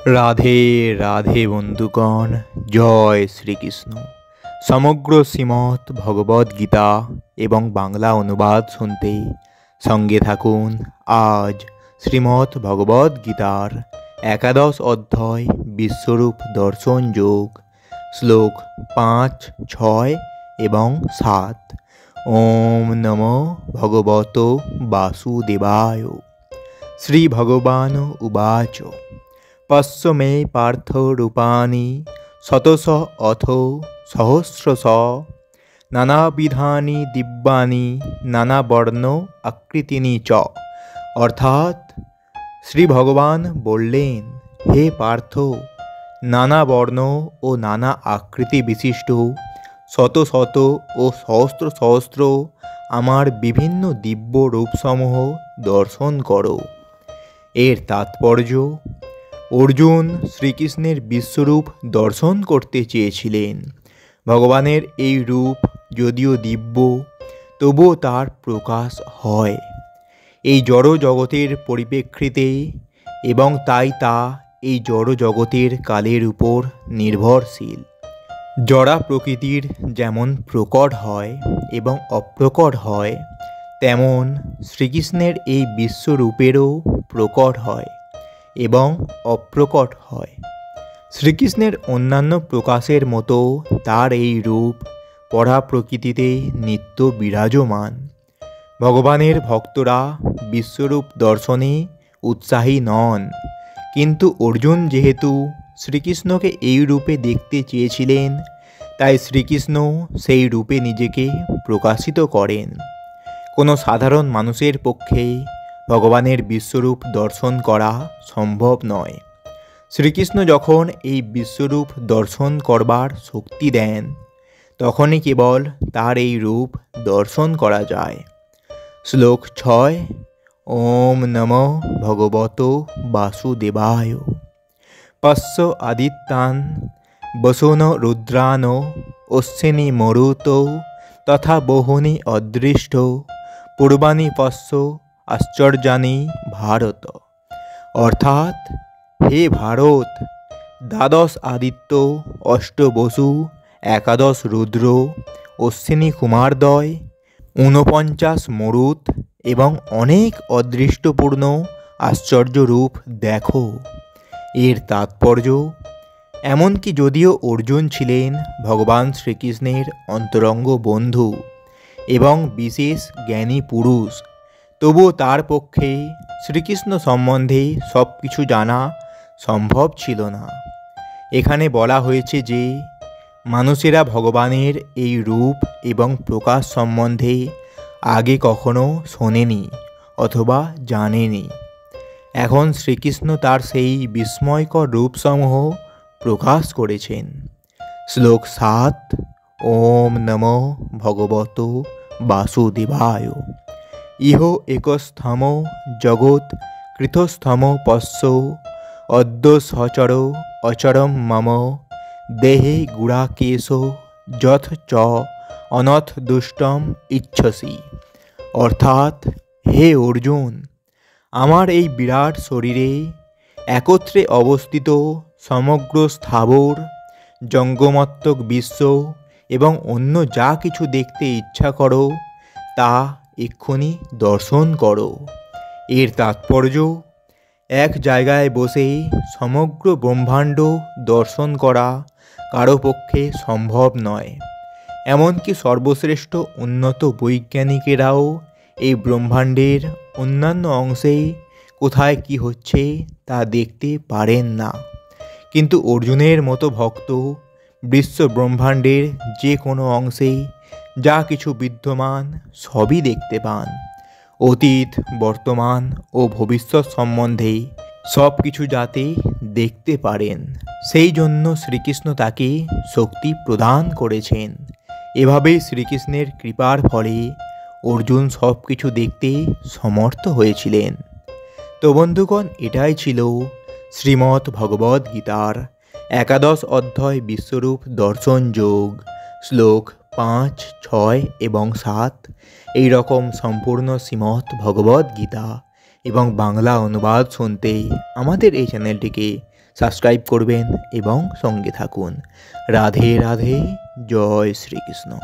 রাধে রাধে বন্ধুগণ, জয় শ্রীকৃষ্ণ। সমগ্র শ্রীমৎ ভগবদ গীতা এবং বাংলা অনুবাদ শুনতে সঙ্গে থাকুন। আজ শ্রীমৎ ভগবদ গীতার একাদশ অধ্যায় বিশ্বরূপ দর্শন যোগ, শ্লোক 5, 6 এবং 7। ওম নমো ভগবত বাসুদেবায়। শ্রী ভগবান উবাচ পশ্য মে পার্থ রূপানি শতশ অথ সহস্রশ নানাবিধানি দিব্যানি নানাবর্ণ আকৃতিনি চ। অর্থাৎ শ্রী ভগবান বললেন, হে পার্থ, নানা বর্ণ ও নানা আকৃতি বিশিষ্ট শত শত ও সহস্র সহস্র আমার বিভিন্ন দিব্য রূপসমূহ দর্শন করো। এর তাৎপর্য, অর্জুন শ্রীকৃষ্ণের বিশ্বরূপ দর্শন করতে চেয়েছিলেন। ভগবানের এই রূপ যদিও দিব্য, তবুও তার প্রকাশ হয় এই জড় জগতের পরিপ্রেক্ষিতে, এবং তাই তা এই জড় জগতের কালের উপর নির্ভরশীল। জড়া প্রকৃতির যেমন প্রকট হয় এবং অপ্রকট হয়, তেমন শ্রীকৃষ্ণের এই বিশ্বরূপেরও প্রকট হয় এবং অপ্রকট হয়। শ্রীকৃষ্ণের অন্যান্য প্রকাশের মতো তার এই রূপ পরা প্রকৃতিতে নিত্য বিরাজমান। ভগবানের ভক্তরা বিশ্বরূপ দর্শনে উৎসাহী নন, কিন্তু অর্জুন যেহেতু শ্রীকৃষ্ণকে এই রূপে দেখতে চেয়েছিলেন, তাই শ্রীকৃষ্ণ সেই রূপে নিজেকে প্রকাশিত করেন। কোনো সাধারণ মানুষের পক্ষে ভগবানের বিশ্বরূপ দর্শন করা সম্ভব নয়। শ্রীকৃষ্ণ যখন এই বিশ্বরূপ দর্শন করবার শক্তি দেন, তখনই কেবল তার এই রূপ দর্শন করা যায়। শ্লোক 6। ওম নমো ভগবত বাসুদেবায়। পশ্য আদিত্যান বসুন রুদ্রান অশ্বিনী মরুত তথা বহুনি অদৃষ্ট পূর্বাণি পশ্য আশ্চর্যানি ভারত। অর্থাৎ, হে ভারত, দ্বাদশ আদিত্য, অষ্ট বসু, একাদশ রুদ্র, অশ্বিনী কুমারদ্বয়, 49 মরুত এবং অনেক অদৃষ্টপূর্ণ আশ্চর্য রূপ দেখো। এর তাৎপর্য, এমনকি যদিও অর্জুন ছিলেন ভগবান শ্রীকৃষ্ণের অন্তরঙ্গ বন্ধু এবং বিশেষ জ্ঞানী পুরুষ, তবুও তার পক্ষে শ্রীকৃষ্ণ সম্বন্ধে সব কিছু জানা সম্ভব ছিল না। এখানে বলা হয়েছে যে মানুষেরা ভগবানের এই রূপ এবং প্রকাশ সম্বন্ধে আগে কখনো শোনেনি অথবা জানেনি। এখন শ্রীকৃষ্ণ তার সেই বিস্ময়কর রূপসমূহ প্রকাশ করেছেন। শ্লোক 7। ওম নমো ভগবত বাসুদেবায়। ইহ একস্থম জগৎ কৃতস্থম পশ্য অদ্য সচর অচরম মম দেহে গুড়াকেশ যথ চ অনথ দুষ্টম ইচ্ছসি। অর্থাৎ, হে অর্জুন, আমার এই বিরাট শরীরে একত্রে অবস্থিত সমগ্র স্থাবর জঙ্গমাত্মক বিশ্ব এবং অন্য যা কিছু দেখতে ইচ্ছা করো, তা এক্ষুনি দর্শন করো। এর তাৎপর্য, এক জায়গায় বসে সমগ্র ব্রহ্মাণ্ড দর্শন করা কারো পক্ষে সম্ভব নয়। এমনকি সর্বশ্রেষ্ঠ উন্নত বৈজ্ঞানিকেরাও এই ব্রহ্মাণ্ডের অন্যান্য অংশে কোথায় কি হচ্ছে তা দেখতে পারেন না। কিন্তু অর্জুনের মতো ভক্ত বিশ্ব ব্রহ্মাণ্ডের যে কোনো অংশে যা কিছু বিদ্যমান সবই দেখতে পান। অতীত, বর্তমান ও ভবিষ্যৎ সম্বন্ধে সব কিছু যাতে দেখতে পারেন, সেই জন্য শ্রীকৃষ্ণ তাকে শক্তি প্রদান করেছেন। এভাবেই শ্রীকৃষ্ণের কৃপার ফলে অর্জুন সব কিছু দেখতে সমর্থ হয়েছিলেন। তো বন্ধুগণ, এটাই ছিল শ্রীমৎ ভগবদ গীতার একাদশ অধ্যায় বিশ্বরূপ দর্শন যোগ, শ্লোক 5, 6 এবং 7। এই রকম সম্পূর্ণ শ্রীমৎ ভগবদ গীতা এবং বাংলা অনুবাদ শুনতে আমাদের এই চ্যানেলটিকে সাবস্ক্রাইব করবেন এবং সঙ্গে থাকুন। রাধে রাধে, জয় শ্রীকৃষ্ণ।